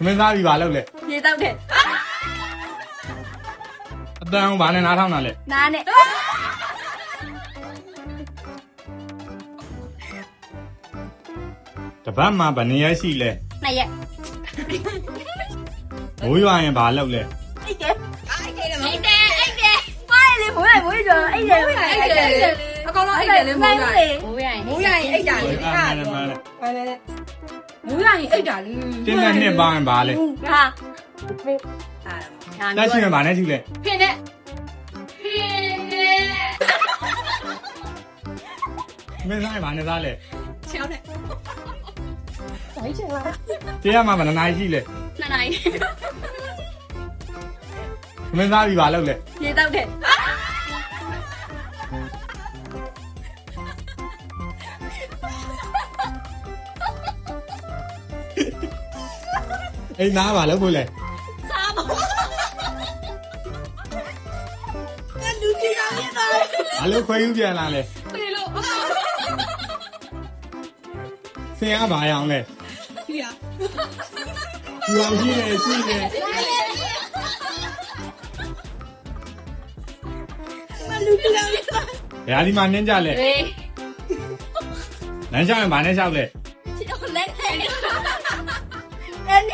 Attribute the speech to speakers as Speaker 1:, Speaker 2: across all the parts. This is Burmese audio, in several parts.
Speaker 1: မင်းသားပြီပါလို့လေ
Speaker 2: ရေတောက်တယ်
Speaker 1: အတန်းဘာနဲ့နားထောင်တာလဲ
Speaker 2: နားနဲ့
Speaker 1: တပတ်မှာဗနေရရှိလဲ
Speaker 2: နှစ်ရက်
Speaker 1: မိုးရွာရင်ဘာလုပ်လဲ
Speaker 2: အိတ်တယ်ဘာလဲမိုးရကျော်အိတ်တယ်
Speaker 3: အကောင်လုံးအိတ်တယ်လေမိုးရ
Speaker 2: မိုးရ
Speaker 3: မိုးရရင်အိတ်တာလေ
Speaker 1: အားနဲ့မလဲ
Speaker 3: ဘာလဲမိုးရရင်အိတ်တာလေ
Speaker 1: တင်းနဲ့နှစ်ပေါင်းရင်ဘာလဲ
Speaker 2: ဟာ
Speaker 1: တက်ရှိရင်ဘာနဲ့ရှိလဲ
Speaker 3: ဖင်နဲ့
Speaker 1: မင်းသားဘာနဲ့သားလဲ
Speaker 3: ချောင်းနဲ့
Speaker 1: တရားမှာဗနာရှိလဲ
Speaker 2: နှစ်နိုင်
Speaker 1: မင်းသားပြီပါလို့လေ
Speaker 2: ရေတောက်တယ်
Speaker 1: အိမ်သားဘာလို့ဖို့လဲ
Speaker 2: စားပါလူကြီးရရတာ
Speaker 1: ဘာလို့ခွဲယူပြန်လာလဲ
Speaker 3: ပြေလို့
Speaker 1: ဆင်ရဘာရအောင်လဲ
Speaker 3: ပြရ
Speaker 1: ယူအောင်ရှိနေရှိနေ
Speaker 2: လူကြီးရရတာ
Speaker 1: ရာဒီမှာနင်းကြလဲ
Speaker 2: ဟေး
Speaker 1: လမ်းလျှောက်ရင်ဘာနဲ့လျှောက်လဲ
Speaker 2: ချစ်တော့လက်နဲ့အဲ့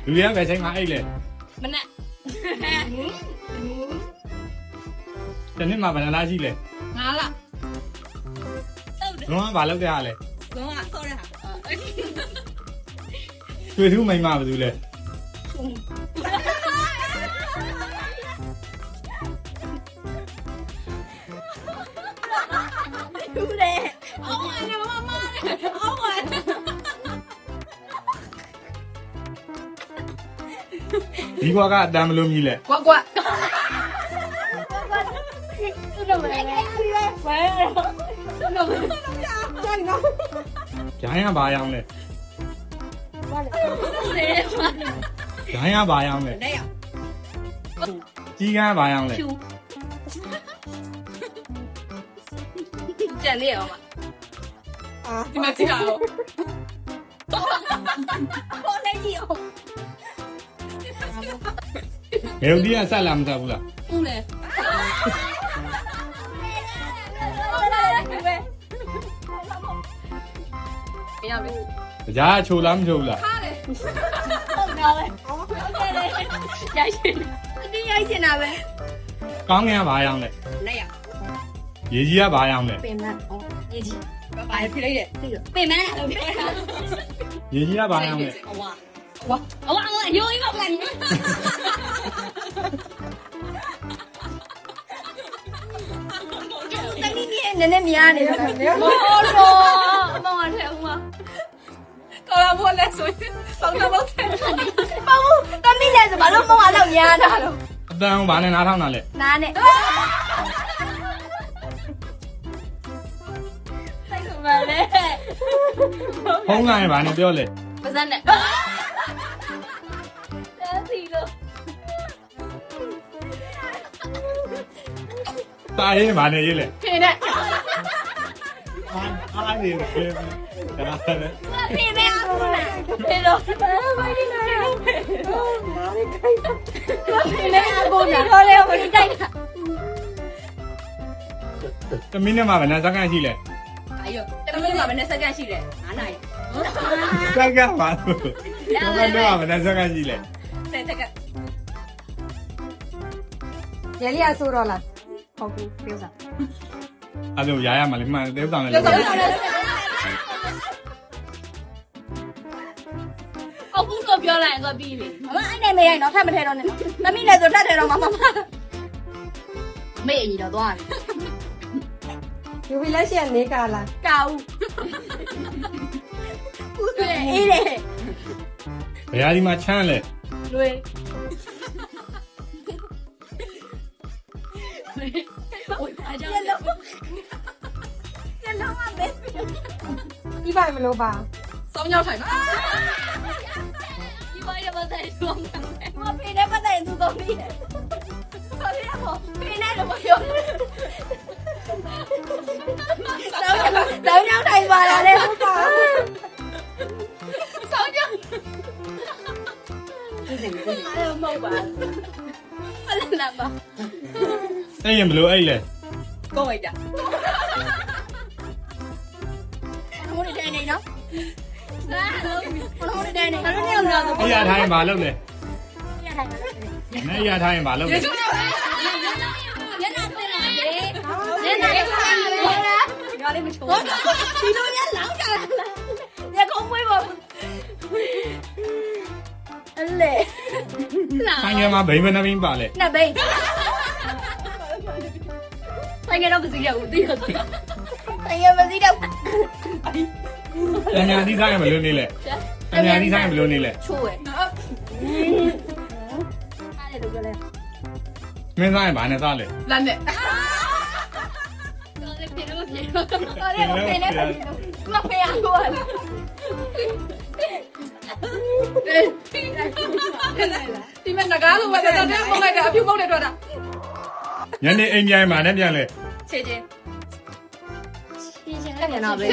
Speaker 1: လူရန်ပဲချိန်မှာအိတ်လဲ
Speaker 2: မနဲ့
Speaker 1: တနေ့မှာဗနာရှိလဲ
Speaker 3: ငါလား
Speaker 1: လုံးဝဘာလုပ်ကြရလဲ
Speaker 3: လုံးဝဆော့ရဟာ
Speaker 1: တွေ့သူမိမဘာလို့လဲ
Speaker 2: လူတယ်
Speaker 3: အော်ငါမမအော်ငါ
Speaker 1: ဒီကွာကအတန်မလို့မြည်လဲ
Speaker 3: ကွာကွာ
Speaker 2: သူ့တော့ပဲဝဲ
Speaker 3: တော့ကြောက်နော်
Speaker 1: ဂျိုင်းကဘာရအောင်လဲ
Speaker 2: လေ
Speaker 1: ဂျိုင်းကဘာရအောင်လဲ
Speaker 3: နဲ့ရ
Speaker 1: ကြီးကန်းဘာရအောင်လဲ
Speaker 2: ဖြူကြံနေအောင်ပါ
Speaker 3: ဒီမှာကြည့်ရအောင်
Speaker 2: ခေါ်နေကြည့်အောင်
Speaker 1: ဘယ်လိုဒီကဆက်လာမဆက်ဘူးလား
Speaker 3: ဦးလေ ရမယ်
Speaker 1: ကြားချိုလားမချိုဘူးလား
Speaker 3: ခါတယ်
Speaker 2: ဟုတ်တော့ပဲရိုက်ရှင်ဒီရိုက်ရှင်တာပဲ
Speaker 1: ကောင်းငင်ကဘာရအောင်လဲ
Speaker 3: နဲ့ရ
Speaker 1: ရေကြီးကဘာရအောင်လဲ
Speaker 2: ပင်မဩရေးကြီး
Speaker 3: ဘာဖိလိုက်တယ်
Speaker 2: ပင်မလို့ပြောတာ
Speaker 1: ရေကြီးကဘာရအောင်လဲ
Speaker 3: အဝါ
Speaker 2: အဝအရိုးကြီးပါဗလားတမီးနည်းနည်းများနေတယ်မဟုတ်တော့အမောင်ထဲဦးမ
Speaker 3: ကောလာဘောလက်ဆိုပေါင်းတော့တယ်
Speaker 2: ပေါ့တမီးလည်းဆိုဘာလို့မောင်အောင်များတာတော့
Speaker 1: အတန်းဘာနဲ့နားထောင်တာလဲ
Speaker 2: နားနဲ့စိတ်ကမလဲ
Speaker 1: ဖုံးကရင်ဘာနဲ့ပြောလဲ
Speaker 2: ပါစက်နဲ့တဲစီလို့
Speaker 1: တာရင်ဘာနဲ့ရေးလဲ
Speaker 2: ဖေနဲ့
Speaker 1: အားနေတယ်ဒါလည်း
Speaker 2: ဖေမဲအောင်လားဖေတော့ဘာဒီလဲဖေမဲအောင်လားတော့လေဘာဒီတိုက်တာ
Speaker 1: တမင်းနဲ့မှာဗနာစကန်ရှိလဲ
Speaker 3: အယောတမင်းမှာဘယ်နဲ့စက္ကန့်ရှိတယ်9နာရီ
Speaker 1: စကန်ပါလို့ဘယ်နဲ့မှာဗနာစကန်ရှိလဲ
Speaker 3: 10စက္ကန့်
Speaker 4: ရလီအဆိုးတော့လားဟုတ်ဘူးပြောစား
Speaker 1: အဲ့လိုရရမှာလေမှန်တဲဆောင်လေ
Speaker 3: လောက်တော့လောက်
Speaker 2: အောက်ဘူးတော့ပြောလိုက်တော့ပြီးပြီမမအဲ့နဲ့မရိုက်တော့ထပ်မထဲတော့နဲ့သမီးလည်းဆိုထပ်ထဲတော့မမမေ့ရတော့သွားပြီ
Speaker 4: ယူပြီးလက်ရှိကနေကာလား
Speaker 2: ကောက်ဦးအေးလေ
Speaker 1: ဘယ်ဟာဒီမှာချမ်းလဲ
Speaker 2: လွေဝေးပါကြတယ်လုံးမပဲ
Speaker 4: ဒီပိုင်မလို့ပါ
Speaker 3: စောင်းရောက်ထိုင်ပါ
Speaker 2: ဒီမရမတဲ့ဆုံးမဖေနဲ့ပတ်တဲ့သူကုန်ပြီဘာလဲဟောဖေနဲ့တော့ပြောတောင်းတောင်းထိုင်ပါလားလေဟုတ်ပါ
Speaker 3: စောင်းရောက်
Speaker 4: စင်
Speaker 2: အဲ့မဟုတ်ပါအဲ့လာပါ
Speaker 1: အဲ့ရင်ဘလို့အဲ့လေ
Speaker 3: ကောင်းလိုက်တာ
Speaker 2: ဟိုနေနေနော်ဟိုနေနေဟိုနေအောင်တော့
Speaker 1: အဲ့ရထားရင်ဘာလုပ်လဲ
Speaker 2: ရထိုင်
Speaker 1: နဲ့ရထားရင်ဘာလုပ်လဲ
Speaker 2: ရနာပြန်လာလေရနာပြန်လာလေ
Speaker 3: ငါလေးမချိုး
Speaker 2: ဟုတ်ဒီလိုရလောင်းကြလားရကုန်းမွေးပါအဲ့လေလာ
Speaker 1: ဆိုင်ငယ်မှာဘိန်းမနှမင်းပါလဲ
Speaker 2: နှစ်ဘိန်းဆိုင်ငယ်တော့မစီရဘူးသိရသိဆိုင်ငယ်မစီတော့
Speaker 1: တညာသီးဆိုင်ဘလို့နေလဲတညာသီးဆိုင်ဘလို့နေလဲ
Speaker 2: ချိုးရအဲ့ဒါတော့လေ
Speaker 1: မင်းဆိုင်ဘာနဲ့သားလဲ
Speaker 3: လမ်းနဲ့
Speaker 2: တော်တယ်ပြေတော့ပြေတော့တော်တယ်ပြေနေပြီသူကဖေးအောင်တော့
Speaker 3: ဒီမဲ့ငကားလိုပဲတဲ့တဲ့ပုံလိုက်တာအဖြူပုံနဲ့တွေ့တာ
Speaker 1: ညနေအိမ်ပြန်မှာနဲ့ပြန်လဲ
Speaker 3: ချေချင်း
Speaker 2: ပြန်တော့ပဲ